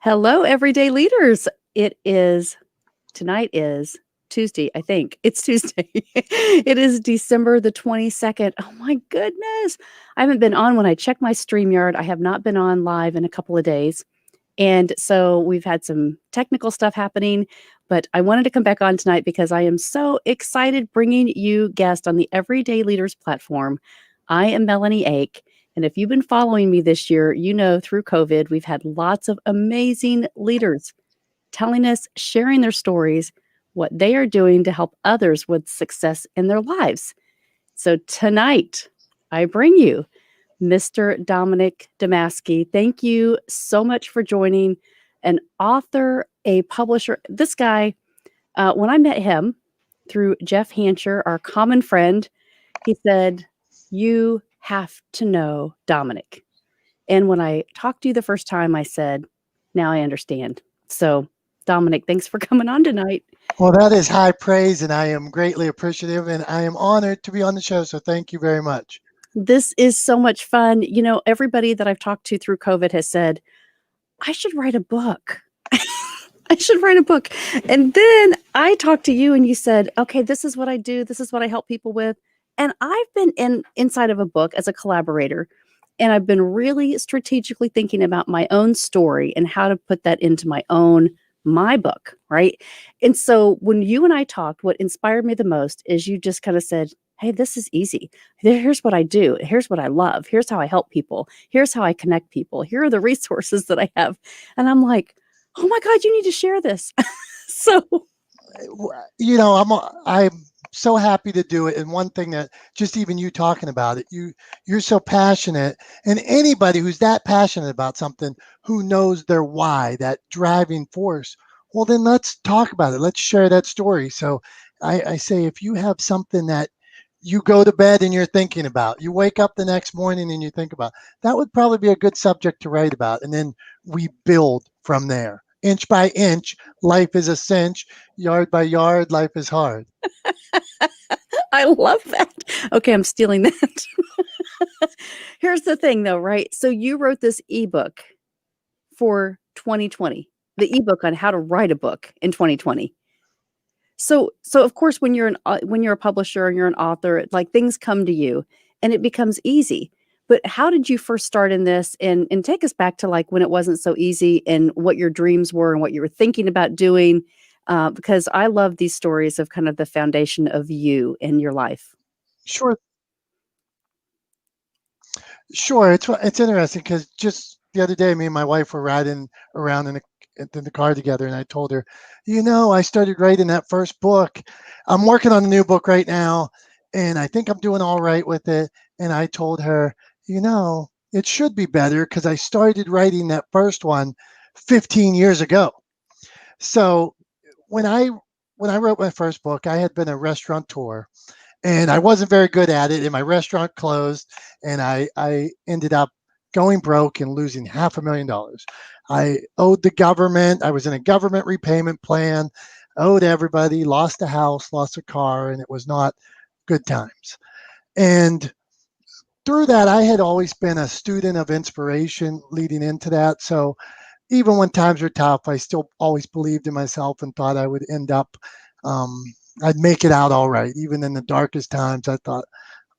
Hello, everyday leaders. Tonight is Tuesday, I think. It's Tuesday. It is December the 22nd. Oh my goodness. I haven't been on when I check my StreamYard. I have not been on live in a couple of days. And so we've had some technical stuff happening, but I wanted to come back on tonight because I am so excited bringing you guests on the Everyday Leaders platform. I am Melanie Ake. And if you've been following me this year, you know through COVID, we've had lots of amazing leaders telling us, sharing their stories, what they are doing to help others with success in their lives. So tonight, I bring you Mr. Dominick Domasky. Thank you so much for joining. An author, a publisher. This guy, when I met him through Jeff Hancher, our common friend, he said, "You have to know Dominick." And when I talked to you the first time, I said, "Now I understand." So, Dominick, thanks for coming on tonight. Well, that is high praise, and I am greatly appreciative, and I am honored to be on the show. So thank you very much. This is so much fun. You know, everybody that I've talked to through COVID has said, I should write a book. I should write a book. And then I talked to you and you said, okay, this is what I do. This is what I help people with. And I've been inside of a book as a collaborator. And I've been really strategically thinking about my own story and how to put that into my book, right? And so when you and I talked, what inspired me the most is you just kind of said, hey, this is easy. Here's what I do. Here's what I love. Here's how I help people. Here's how I connect people. Here are the resources that I have. And I'm like, oh my God, you need to share this. So I'm so happy to do it. And one thing that just even you talking about it, you're so passionate, and anybody who's that passionate about something, who knows their why, that driving force, well, then let's talk about it. Let's share that story. So I say, if you have something that you go to bed and you're thinking about, you wake up the next morning and you think about, that would probably be a good subject to write about. And then we build from there. Inch by inch, life is a cinch. Yard by yard, life is hard. I love that. Okay, I'm stealing that. Here's the thing though, right? So you wrote this ebook for 2020, the ebook on how to write a book in 2020. So of course, when you're a publisher and you're an author, like things come to you and it becomes easy. But how did you first start in this? And take us back to like when it wasn't so easy and what your dreams were and what you were thinking about doing. Because I love these stories of kind of the foundation of you in your life. Sure, sure. It's interesting because just the other day, me and my wife were riding around in the car together, and I told her, I started writing that first book. I'm working on a new book right now, and I think I'm doing all right with it. And I told her, it should be better because I started writing that first one 15 years ago. So when I when I wrote my first book, I had been a restaurateur, and I wasn't very good at it, and my restaurant closed, and I ended up going broke and losing $500,000. I owed the government. I was in a government repayment plan, owed everybody, lost a house, lost a car, and it was not good times. And through that, I had always been a student of inspiration leading into that. So even when times were tough, I still always believed in myself and thought I would end up, um, I'd make it out all right. Even in the darkest times, I thought,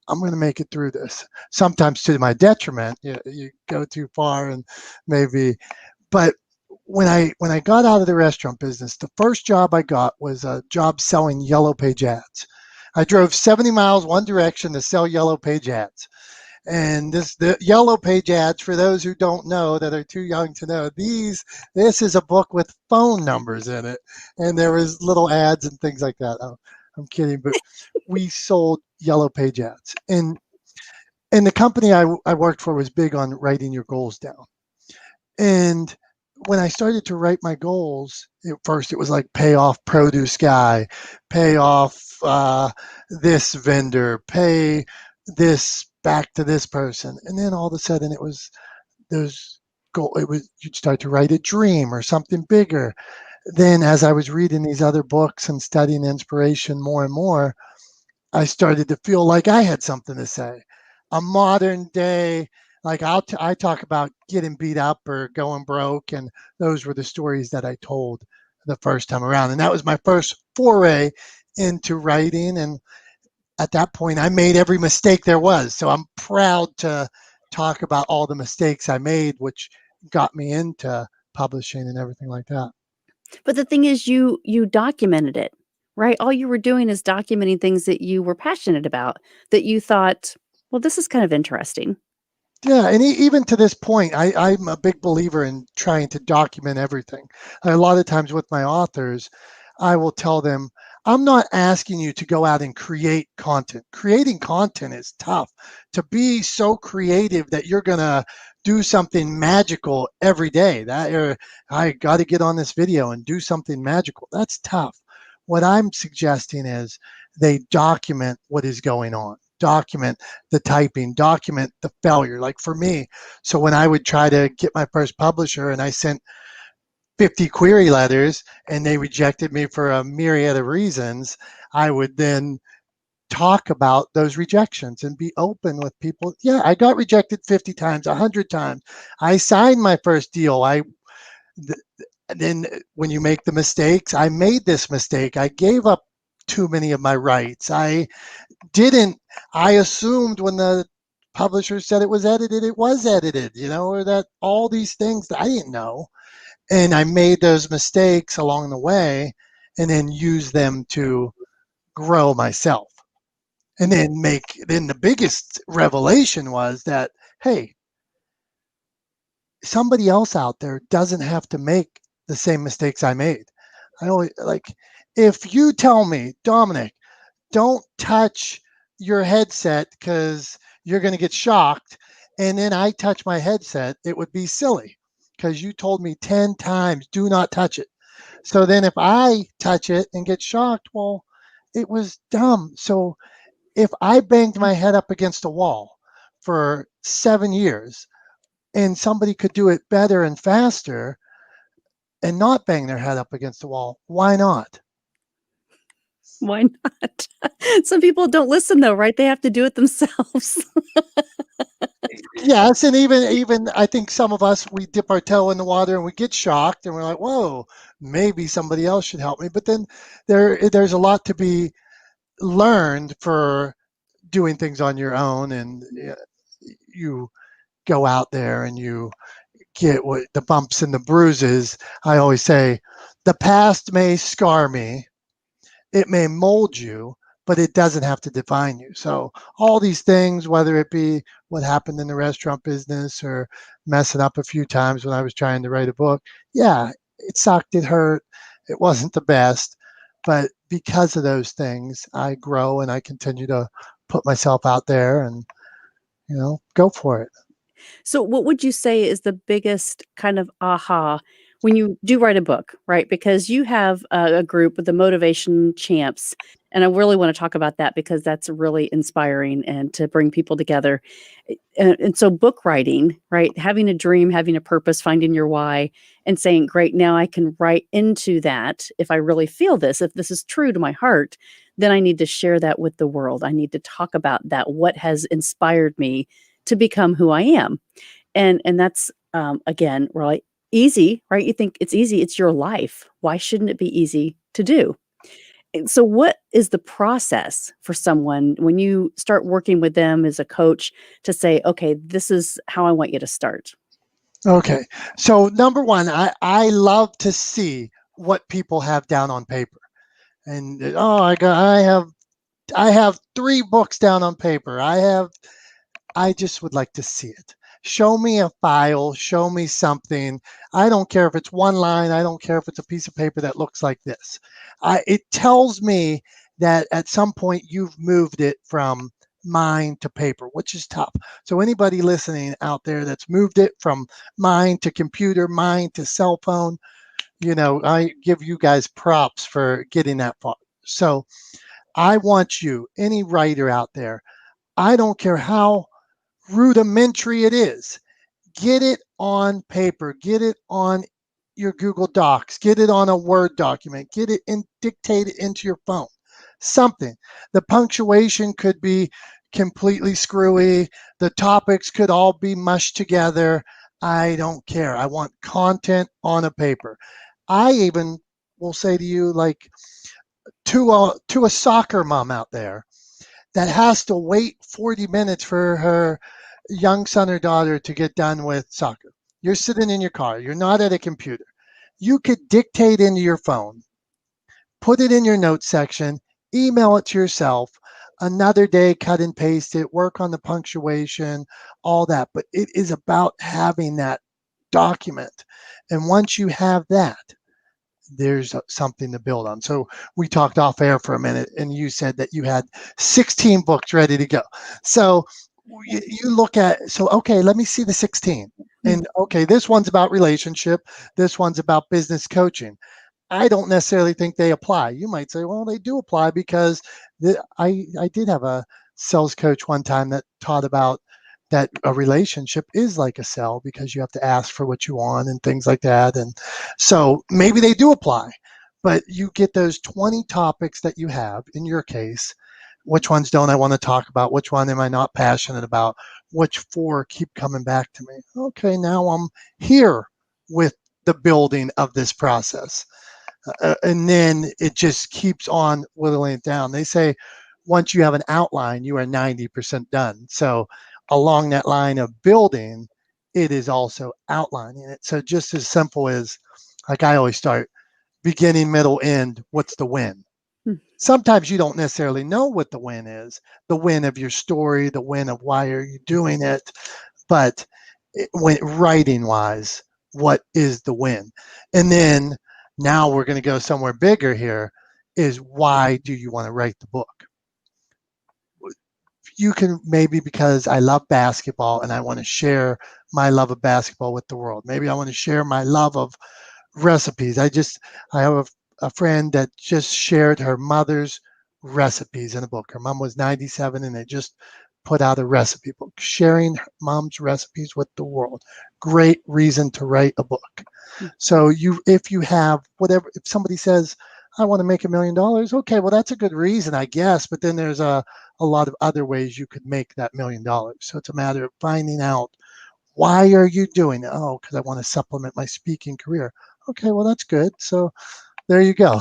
I'm going to make it through this. Sometimes to my detriment, you go too far and maybe. But when I got out of the restaurant business, the first job I got was a job selling yellow page ads. I drove 70 miles one direction to sell yellow page ads. And the yellow page ads, for those who don't know, that are too young to know, this is a book with phone numbers in it, and there was little ads and things like that. Oh, I'm kidding, but we sold yellow page ads, and the company I worked for was big on writing your goals down. And when I started to write my goals, at first it was like pay off produce guy, pay off this vendor, pay this back to this person, and then all of a sudden it was those goal. It was you'd start to write a dream or something bigger. Then as I was reading these other books and studying inspiration more and more, I started to feel like I had something to say. A modern day Like I talk about getting beat up or going broke, and those were the stories that I told the first time around. And that was my first foray into writing. And at that point, I made every mistake there was. So I'm proud to talk about all the mistakes I made, which got me into publishing and everything like that. But the thing is you documented it, right? All you were doing is documenting things that you were passionate about, that you thought, "Well, this is kind of interesting." Yeah, and even to this point, I'm a big believer in trying to document everything. A lot of times with my authors, I will tell them, I'm not asking you to go out and create content. Creating content is tough. To be so creative that you're gonna do something magical every day. That or I got to get on this video and do something magical. That's tough. What I'm suggesting is they document what is going on. Document the typing, document the failure. Like for me, so when I would try to get my first publisher and I sent 50 query letters and they rejected me for a myriad of reasons, I would then talk about those rejections and be open with people. Yeah, I got rejected 50 times, 100 times. I signed my first deal. Then when you make the mistakes, I made this mistake. I gave up too many of my rights. Didn't I assumed when the publisher said it was edited, or that all these things that I didn't know. And I made those mistakes along the way and then use them to grow myself. And then the biggest revelation was that, hey, somebody else out there doesn't have to make the same mistakes I made. I always like, if you tell me, Dominic, don't touch your headset because you're going to get shocked. And then I touch my headset, it would be silly because you told me 10 times, do not touch it. So then if I touch it and get shocked, well, it was dumb. So if I banged my head up against a wall for 7 years and somebody could do it better and faster and not bang their head up against the wall, why not? Why not? Some people don't listen though, right? They have to do it themselves. Yes, and even I think some of us we dip our toe in the water and we get shocked and we're like, "Whoa, maybe somebody else should help me." But then there's a lot to be learned for doing things on your own, and you go out there and you get what the bumps and the bruises. I always say, the past may scar me, it may mold you, but it doesn't have to define you. So all these things, whether it be what happened in the restaurant business or messing up a few times when I was trying to write a book, yeah, it sucked, it hurt, it wasn't the best, but because of those things, I grow and I continue to put myself out there and go for it. So what would you say is the biggest kind of aha when you do write a book, right? Because you have a group with the Motivation Champs, and I really want to talk about that because that's really inspiring and to bring people together. And so book writing, right? Having a dream, having a purpose, finding your why, and saying, "Great, now I can write into that. If I really feel this, if this is true to my heart, then I need to share that with the world. I need to talk about that. What has inspired me to become who I am." And that's, again, really easy, right? You think it's easy, it's your life. Why shouldn't it be easy to do? And so what is the process for someone when you start working with them as a coach to say, "Okay, this is how I want you to start?" Okay. So number one, I love to see what people have down on paper. And oh, I have 3 books down on paper. I just would like to see it. Show me a file, show me something. I don't care if it's one line, I don't care if it's a piece of paper that looks like this. It tells me that at some point you've moved it from mind to paper, which is tough. So anybody listening out there that's moved it from mind to computer, mind to cell phone, I give you guys props for getting that far. So I want you, any writer out there, I don't care how rudimentary it is, get it on paper, get it on your Google Docs, get it on a Word document, get it and dictate it into your phone. Something. The punctuation could be completely screwy. The topics could all be mushed together. I don't care. I want content on a paper. I even will say to you, like, to a soccer mom out there that has to wait 40 minutes for her young son or daughter to get done with soccer. You're sitting in your car, you're not at a computer. You could dictate into your phone, put it in your notes section, email it to yourself. Another day, cut and paste it, work on the punctuation, all that. But it is about having that document. And once you have that, there's something to build on. So we talked off air for a minute, and you said that you had 16 books ready to go. So you look at, so okay, let me see the 16. And okay, this one's about relationship, this one's about business coaching. I don't necessarily think they apply. You might say, well, they do apply because I did have a sales coach one time that taught about that a relationship is like a sell because you have to ask for what you want and things like that. And so maybe they do apply, but you get those 20 topics that you have in your case. Which ones don't I want to talk about? Which one am I not passionate about? Which four keep coming back to me? Okay, now I'm here with the building of this process. And then it just keeps on whittling it down. They say once you have an outline, you are 90% done. So along that line of building, it is also outlining it. So just as simple as, like I always start, beginning, middle, end, what's the win? Sometimes you don't necessarily know what the win is, the win of your story, the win of why are you doing it, but when writing wise, what is the win? And then now we're going to go somewhere bigger here, is why do you want to write the book? You can maybe because I love basketball and I want to share my love of basketball with the world. Maybe I want to share my love of recipes. I have a friend that just shared her mother's recipes in a book. Her mom was 97 and they just put out a recipe book, sharing mom's recipes with the world. Great reason to write a book. So if you have whatever, if somebody says, I want to make $1 million, okay, well, that's a good reason, I guess. But then there's a lot of other ways you could make that $1 million. So it's a matter of finding out, why are you doing it? Oh, because I want to supplement my speaking career. Okay, well, that's good. So there you go.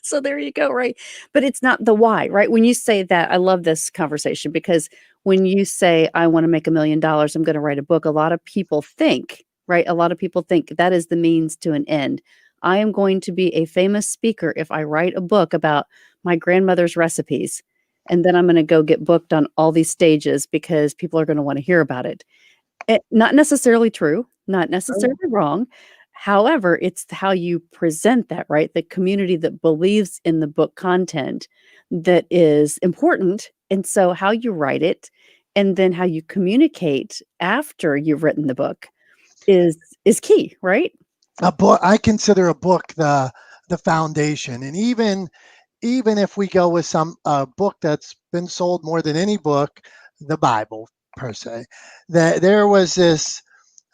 So there you go, right? But it's not the why, right? When you say that, I love this conversation because when you say, I want to make $1 million, I'm going to write a book, a lot of people think, right? A lot of people think that is the means to an end. I am going to be a famous speaker if I write a book about my grandmother's recipes. And then I'm going to go get booked on all these stages because people are going to want to hear about it. Not necessarily true, not necessarily wrong. However, it's how you present that, right? The community that believes in the book content that is important. And so how you write it and then how you communicate after you've written the book is key, right? A book, I consider a book the foundation. And even if we go with some book that's been sold more than any book, the Bible per se, that there was this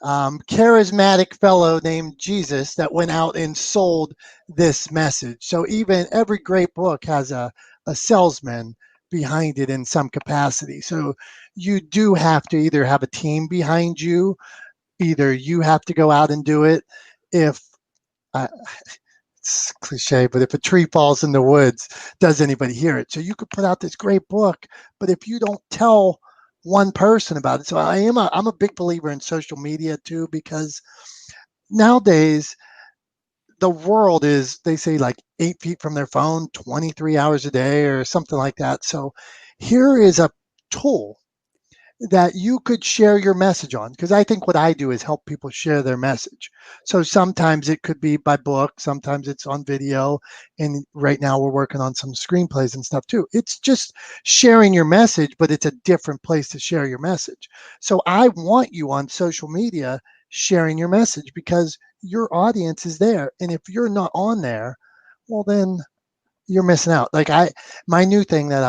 charismatic fellow named Jesus that went out and sold this message. So even every great book has a salesman behind it in some capacity. So you do have to either have a team behind you, either you have to go out and do it. If uh, it's cliche, but if a tree falls in the woods, does anybody hear it? So you could put out this great book, but if you don't tell one person about it. So I'm a big believer in social media too, because nowadays the world is, they say, like 8 feet from their phone 23 hours a day or something like that. So here is a tool that you could share your message on, because I think what I do is help people share their message. So sometimes it could be by book, sometimes it's on video, and right now we're working on some screenplays and stuff too. It's just sharing your message, but it's a different place to share your message. So I want you on social media sharing your message because your audience is there, and if you're not on there, well, then you're missing out. Like my new thing that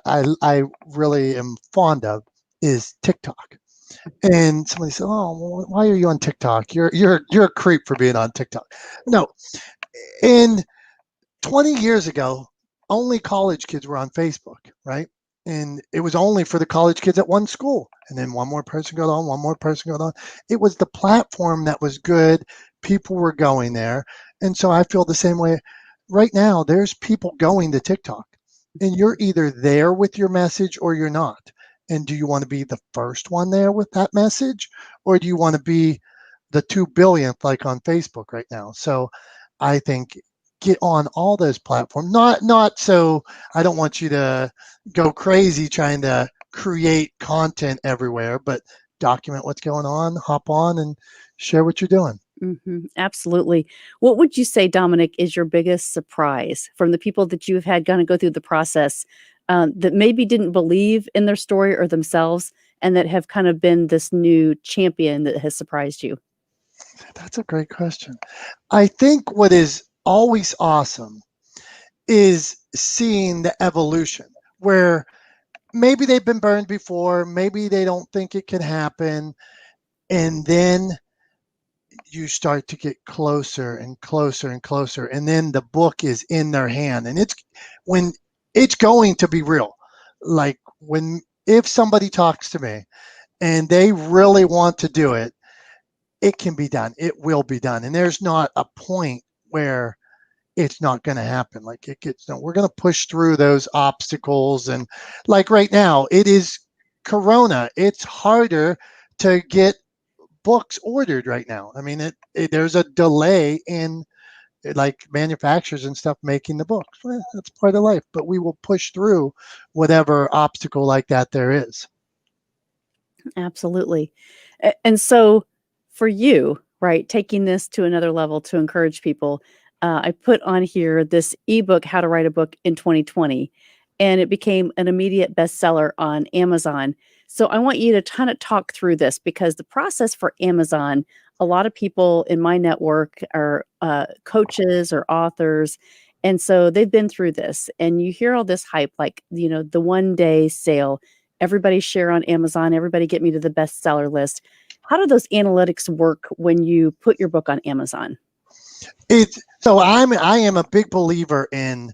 I really am fond of is TikTok. And somebody said, "Oh, well, why are you on TikTok? You're a creep for being on TikTok." No, and 20 years ago, only college kids were on Facebook, right? and it was only for the college kids at one school, and then one more person got on, one more person got on. It was the platform that was good. People were going there, and so I feel the same way. Right now there's people going to TikTok, and you're either there with your message or you're not. And do you want to be the first one there with that message, or do you want to be the 2 billionth like on Facebook right now? So I think get on all those platforms. Not so I don't want you to go crazy trying to create content everywhere, but document what's going on, hop on and share what you're doing. Absolutely. What would you say, Dominic, is your biggest surprise from the people that you've had kind of go through the process that maybe didn't believe in their story or themselves and that have kind of been this new champion that has surprised you? That's a great question. I think what is always awesome is seeing the evolution where maybe they've been burned before, maybe they don't think it can happen, and then you start to get closer and closer and closer, and then the book is in their hand, and when it's going to be real. Like when if somebody talks to me and they really want to do it, it can be done. It will be done, and there's not a point where it's not going to happen. Like it gets no, we're going to push through those obstacles. And like right now it is Corona, it's harder to get books ordered right now. I mean, there's a delay in like manufacturers and stuff making the books. Well, that's part of life, but we will push through whatever obstacle like that there is. Absolutely. And so for you, right, taking this to another level to encourage people, I put on here this ebook, How to Write a Book in 2020, and it became an immediate bestseller on Amazon. So I want you to kind of talk through this because the process for Amazon, a lot of people in my network are coaches or authors. And so they've been through this, and you hear all this hype, like, the 1 day sale, everybody share on Amazon, everybody get me to the bestseller list. How do those analytics work when you put your book on Amazon? I am a big believer in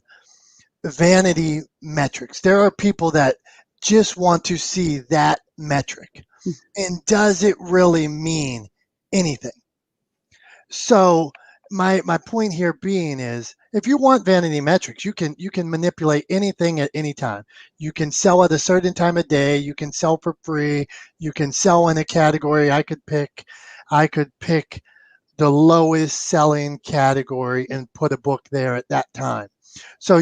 Vanity Metrics. There are people that just want to see that metric. Mm. And does it really mean anything? So my point here being is if you want Vanity Metrics, you can manipulate anything at any time. You can sell at a certain time of day, you can sell for free, you can sell in a category. I could pick the lowest selling category and put a book there at that time. So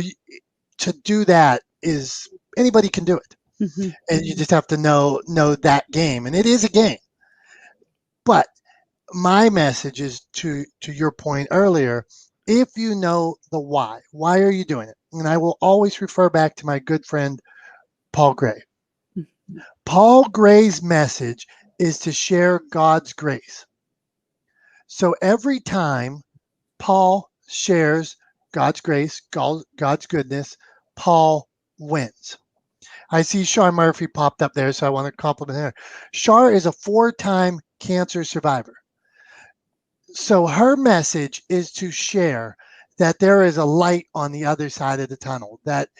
to do that is anybody can do it, Mhm. and you just have to know that game, and it is a game. But my message is to your point earlier. If you know the why are you doing it? And I will always refer back to my good friend Paul Gray. Mhm. Paul Gray's message is to share God's grace. So every time Paul shares God's grace, God's goodness, Paul wins. I see Shar Murphy popped up there, so I want to compliment her. Shar is a 4-time cancer survivor. So her message is to share that there is a light on the other side of the tunnel, that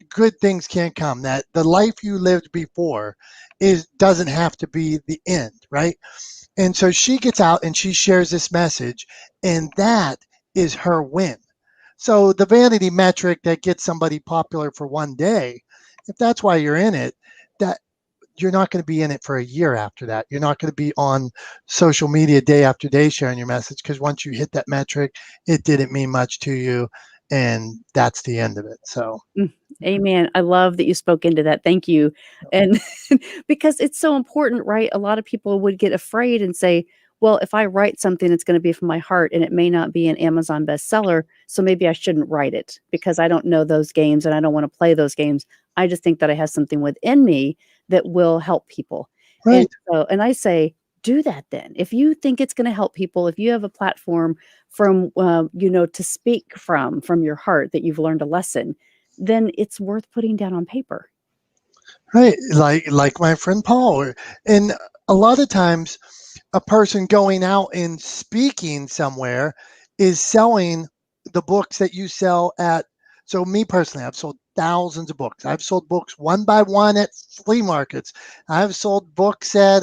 good things can come, that the life you lived before is doesn't have to be the end, right? And so she gets out and she shares this message, and that is her win. So the vanity metric that gets somebody popular for 1 day, if that's why you're in it, that you're not going to be in it for a year after that. You're not going to be on social media day after day sharing your message, because once you hit that metric, it didn't mean much to you, and that's the end of it. So Mm, amen. I love that you spoke into that. Thank you. And because it's so important, right? A lot of people would get afraid and say, well, if I write something, it's going to be from my heart and it may not be an Amazon bestseller. So maybe I shouldn't write it because I don't know those games and I don't want to play those games. I just think that I have something within me that will help people. And right. so, and I say, do that then. If you think it's going to help people, if you have a platform from, to speak from your heart that you've learned a lesson, then it's worth putting down on paper. Right, like my friend Paul. And a lot of times a person going out and speaking somewhere is selling the books that you sell at. So me personally, I've sold thousands of books. I've sold books one by one at flea markets. I've sold books at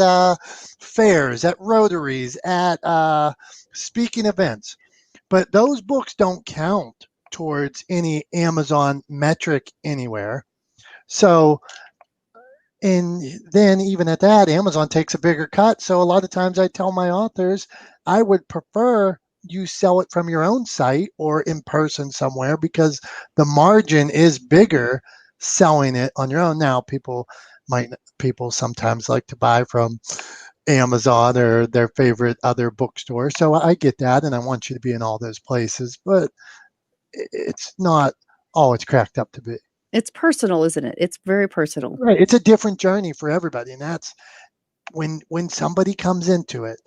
fairs, at Rotaries, at speaking events. But those books don't count towards any Amazon metric anywhere. So, and then even at that, Amazon takes a bigger cut. So a lot of times I tell my authors, I would prefer you sell it from your own site or in person somewhere, because the margin is bigger selling it on your own. Now people sometimes like to buy from Amazon or their favorite other bookstore. So I get that, and I want you to be in all those places, but it's not all it's cracked up to be. It's personal, isn't it? It's very personal. Right. It's a different journey for everybody. And that's when somebody comes into it,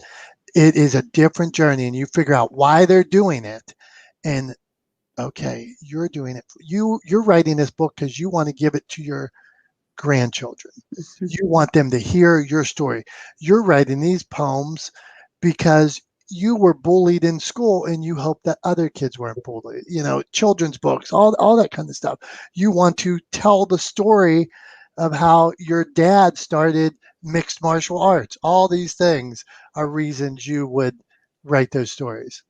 it is a different journey, and you figure out why they're doing it. And okay, you're doing it. You're writing this book because you want to give it to your grandchildren. You want them to hear your story. You're writing these poems because you were bullied in school and you hope that other kids weren't bullied. Children's books, all that kind of stuff. You want to tell the story of how your dad started mixed martial arts. All these things are reasons you would write those stories.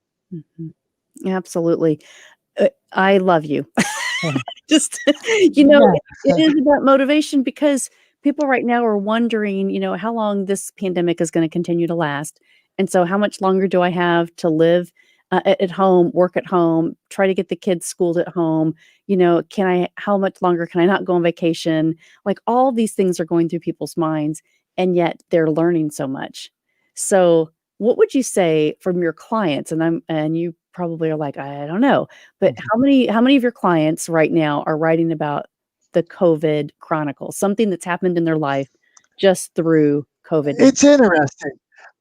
Absolutely. I love you. Just, Yeah. it is about motivation, because people right now are wondering, how long this pandemic is going to continue to last. And so how much longer do I have to live at home, work at home, try to get the kids schooled at home? How much longer can I not go on vacation? Like, all these things are going through people's minds, and yet they're learning so much. So what would you say from your clients? And you probably are like, I don't know, but how many of your clients right now are writing about the COVID chronicles, something that's happened in their life just through COVID? It's interesting.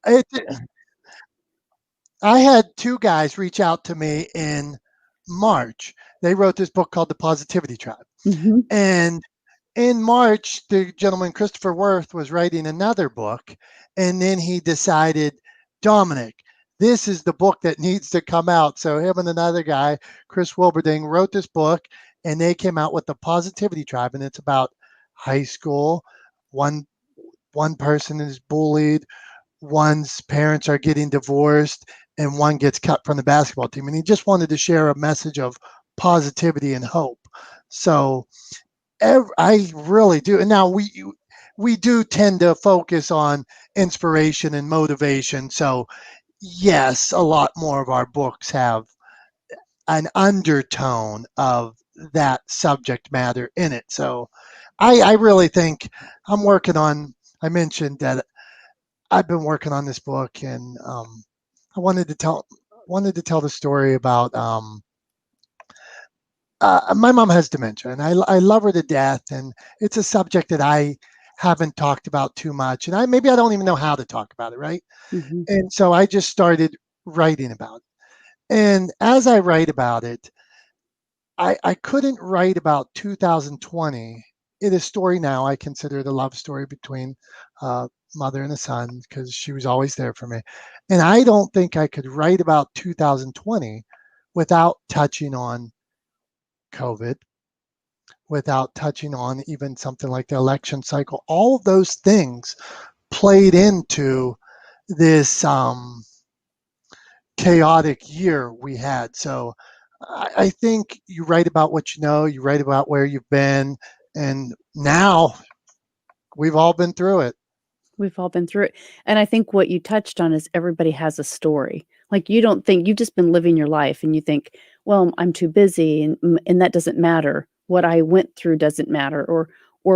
It, I had two guys reach out to me in March. They wrote this book called The Positivity Tribe. Mhm. And in March, the gentleman, Christopher Worth, was writing another book. And then he decided, Dominick, this is the book that needs to come out. So him and another guy, Chris Wilberding, wrote this book, and they came out with The Positivity Tribe. And it's about high school. One person is bullied, one's parents are getting divorced, and one gets cut from the basketball team. And he just wanted to share a message of positivity and hope. So I really do. And now we do tend to focus on inspiration and motivation. So yes, a lot more of our books have an undertone of that subject matter in it. So I really think I'm working on. I mentioned that I've been working on this book, and I wanted to tell the story about my mom has dementia, and I love her to death, and it's a subject that I haven't talked about too much, and maybe I don't even know how to talk about it, right? Mhm. And so I just started writing about it, and as I write about it, I couldn't write about 2020. It is story now. I consider it a love story between mother and a son, because she was always there for me. And I don't think I could write about 2020 without touching on COVID, without touching on even something like the election cycle. All of those things played into this chaotic year we had. So I think you write about what you know, you write about where you've been, and now we've all been through it. We've all been through it. And I think what you touched on is everybody has a story. Like, you don't think you've just been living your life and you think, well, I'm too busy, and that doesn't matter. What I went through doesn't matter, or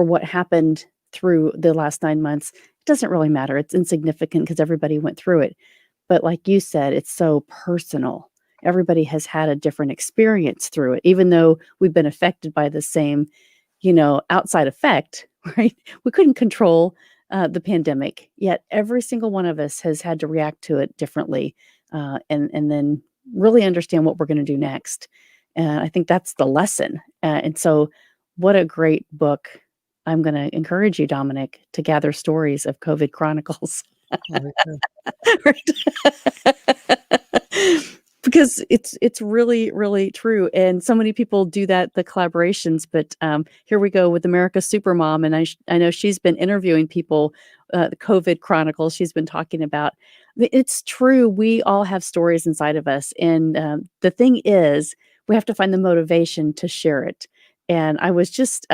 what happened through the last 9 months, it doesn't really matter. It's insignificant because everybody went through it. But like you said, it's so personal. Everybody has had a different experience through it, even though we've been affected by the same, outside effect, right? We couldn't control the pandemic, yet every single one of us has had to react to it differently, and then really understand what we're going to do next. And I think that's the lesson. And so, what a great book! I'm going to encourage you, Dominick, to gather stories of COVID chronicles. Right. Right? Because because it's really, really true, and so many people do that, the collaborations, but, here we go with America's Supermom, and I know she's been interviewing people, the COVID Chronicles she's been talking about. It's true, we all have stories inside of us, and, the thing is, we have to find the motivation to share it, and I was just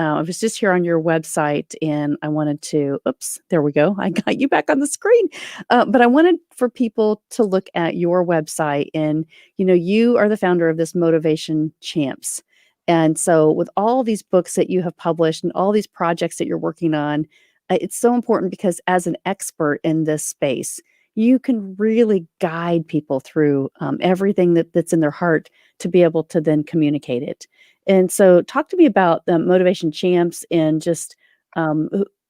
here on your website, and I wanted to oops, there we go, I got you back on the screen. But I wanted for people to look at your website and, you are the founder of this Motivation Champs. And so with all these books that you have published and all these projects that you're working on, it's so important because as an expert in this space, you can really guide people through everything that's in their heart to be able to then communicate it. And so talk to me about the Motivation Champs and just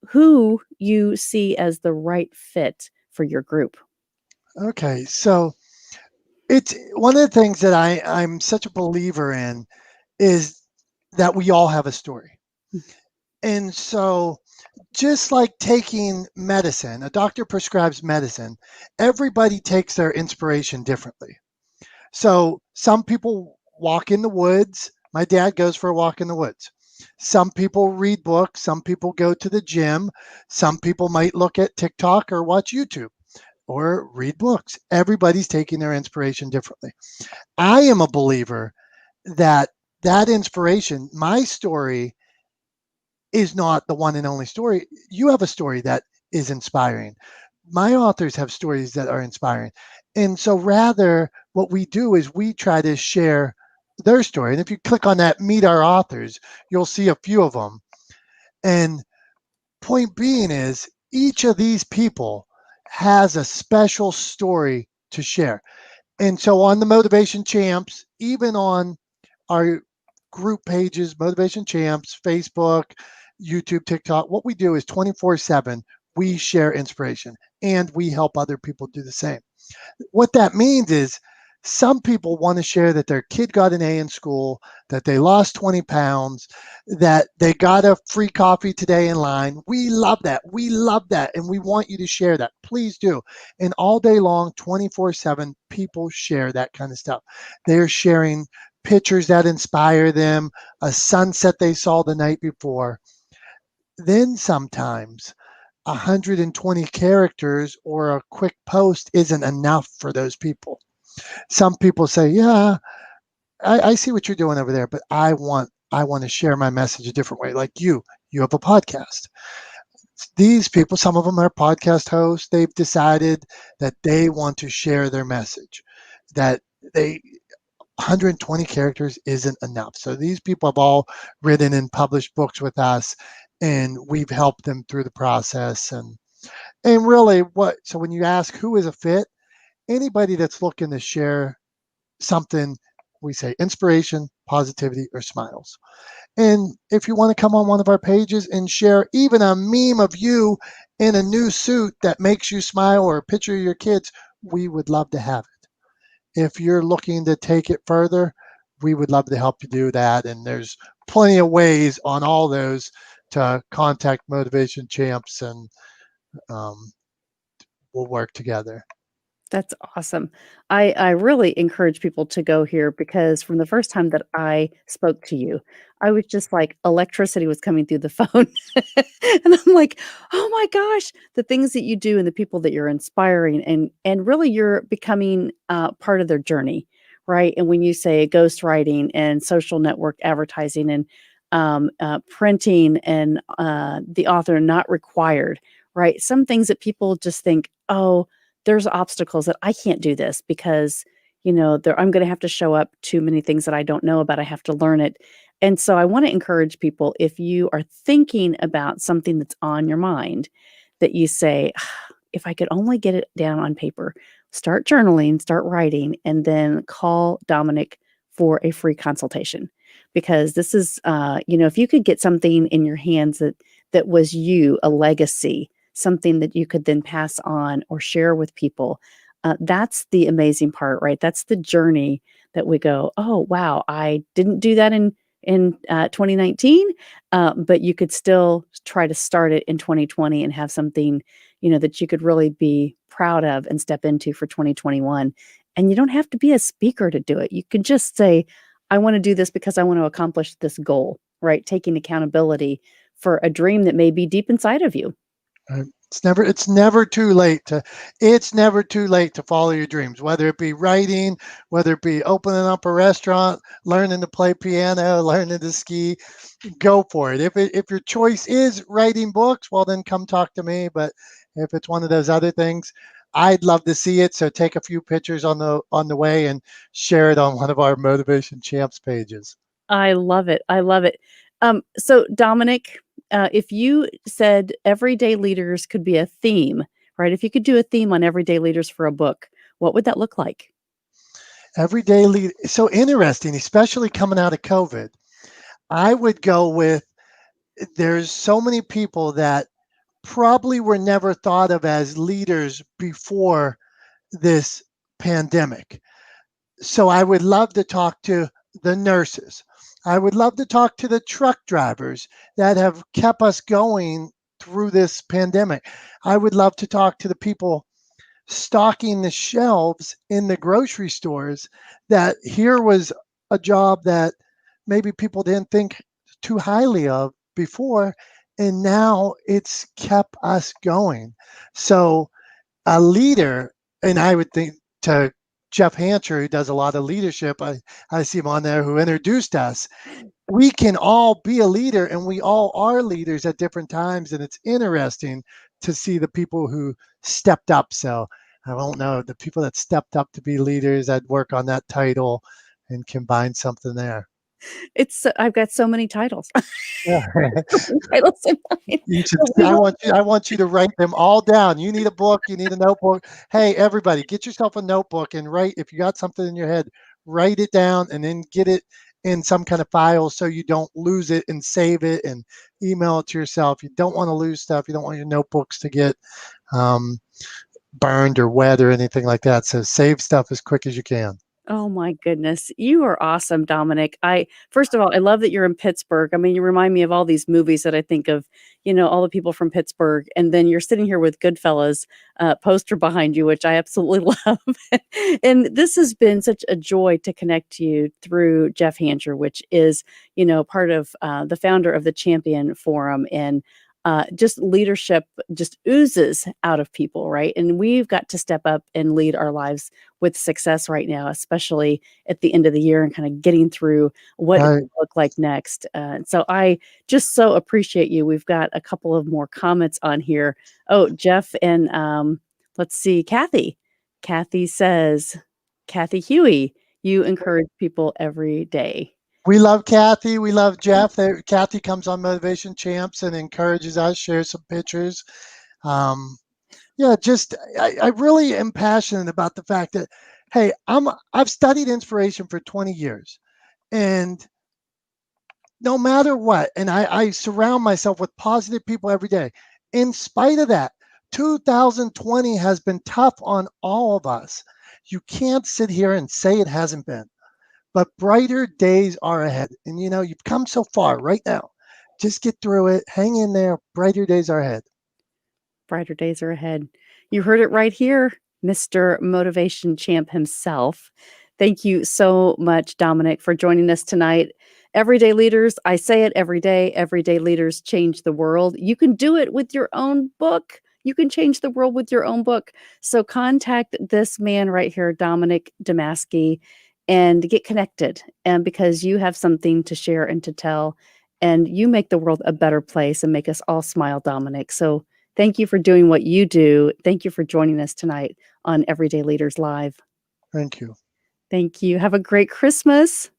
who you see as the right fit for your group. Okay, so it's one of the things that I'm such a believer in is that we all have a story. And so just like taking medicine, a doctor prescribes medicine, everybody takes their inspiration differently. So some people walk in the woods. My dad goes for a walk in the woods. Some people read books. Some people go to the gym. Some people might look at TikTok or watch YouTube or read books. Everybody's taking their inspiration differently. I am a believer that that inspiration, my story, is not the one and only story. You have a story that is inspiring. My authors have stories that are inspiring. And so rather what we do is we try to share their story. And if you click on that meet our authors, you'll see a few of them. And point being is each of these people has a special story to share. And so on the Motivation Champs, even on our group pages, Motivation Champs, Facebook, YouTube, TikTok, what we do is 24/7, we share inspiration and we help other people do the same. What that means is some people want to share that their kid got an A in school, that they lost 20 pounds, that they got a free coffee today in line. We love that. We love that. And we want you to share that. Please do. And all day long, 24/7, people share that kind of stuff. They're sharing pictures that inspire them, a sunset they saw the night before. Then sometimes 120 characters or a quick post isn't enough for those people. Some people say, "Yeah, I see what you're doing over there, but I want to share my message a different way." Like you have a podcast. These people, some of them are podcast hosts. They've decided that they want to share their message. That they 120 characters isn't enough. So these people have all written and published books with us, and we've helped them through the process. And really, so when you ask who is a fit, anybody that's looking to share something, we say inspiration, positivity, or smiles. And if you want to come on one of our pages and share even a meme of you in a new suit that makes you smile or a picture of your kids, we would love to have it. If you're looking to take it further, we would love to help you do that. And there's plenty of ways on all those to contact Motivation Champs, and um, we'll work together. That's awesome. I really encourage people to go here because from the first time that I spoke to you, I was just like electricity was coming through the phone. And I'm like, "Oh my gosh, the things that you do and the people that you're inspiring and really you're becoming part of their journey." Right? And when you say ghostwriting and social network advertising and printing and the author not required, right? Some things that people just think, oh, there's obstacles that I can't do this because, I'm going to have to show up to many things that I don't know about. I have to learn it. And so I want to encourage people if you are thinking about something that's on your mind, that you say, if I could only get it down on paper, start journaling, start writing, and then call Dominick for a free consultation. Because this is, if you could get something in your hands that was you, a legacy, something that you could then pass on or share with people. That's the amazing part, right? That's the journey that we go, oh wow, I didn't do that in 2019, but you could still try to start it in 2020 and have something that you could really be proud of and step into for 2021. And you don't have to be a speaker to do it. You can just say, I want to do this because I want to accomplish this goal, right? Taking accountability for a dream that may be deep inside of you. Right. It's never too late to follow your dreams, whether it be writing, whether it be opening up a restaurant, learning to play piano, learning to ski. Go for it. If your choice is writing books, well then come talk to me. But if it's one of those other things, I'd love to see it. So take a few pictures on the way and share it on one of our Motivation Champs pages. I love it. I love it. So Dominic, if you said everyday leaders could be a theme, right? If you could do a theme on everyday leaders for a book, what would that look like? Everyday lead, so interesting, especially coming out of COVID. I would go with, there's so many people that probably were never thought of as leaders before this pandemic. So I would love to talk to the nurses. I would love to talk to the truck drivers that have kept us going through this pandemic. I would love to talk to the people stocking the shelves in the grocery stores, that here was a job that maybe people didn't think too highly of before, and now it's kept us going. So a leader, and I would think to Jeff Hancher, who does a lot of leadership, I see him on there, who introduced us. We can all be a leader, and we all are leaders at different times, and it's interesting to see the people who stepped up. So I don't know, the people that stepped up to be leaders, I'd work on that title and combine something there. I've got so many titles. Yeah. Titles in mind. You should, But we will I want you to write them all down. You need a book, you need a notebook. Hey, everybody, get yourself a notebook and write, if you got something in your head, write it down and then get it in some kind of file so you don't lose it, and save it and email it to yourself. You don't want to lose stuff. You don't want your notebooks to get um, burned or wet or anything like that. So save stuff as quick as you can. Oh my goodness. You are awesome, Dominic. I First of all, I love that you're in Pittsburgh. I mean, you remind me of all these movies that I think of, all the people from Pittsburgh. And then you're sitting here with Goodfellas poster behind you, which I absolutely love. And this has been such a joy to connect to you through Jeff Hancher, which is, part of the founder of the Champion Forum. And just leadership just oozes out of people, right? And we've got to step up and lead our lives with success right now, especially at the end of the year and kind of getting through what it Right. will look like next. So I just so appreciate you. We've got a couple of more comments on here. Oh, Jeff and let's see, Kathy. Kathy says, Kathy Huey, you encourage people every day. We love Kathy. We love Jeff. Kathy comes on Motivation Champs and encourages us, shares some pictures. Um, yeah, just I really am passionate about the fact that, hey, I've studied inspiration for 20 years, and no matter what, and I surround myself with positive people every day. In spite of that, 2020 has been tough on all of us. You can't sit here and say it hasn't been, but brighter days are ahead. And you've come so far right now. Just get through it. Hang in there. Brighter days are ahead. Brighter days are ahead. You heard it right here, Mr. Motivation Champ himself. Thank you so much, Dominic, for joining us tonight. Everyday leaders, I say it every day, everyday leaders change the world. You can do it with your own book. You can change the world with your own book. So contact this man right here, Dominick Domasky, and get connected. And because you have something to share and to tell, and you make the world a better place and make us all smile, Dominic. So thank you for doing what you do. Thank you for joining us tonight on Everyday Leaders Live. Thank you. Thank you. Have a great Christmas.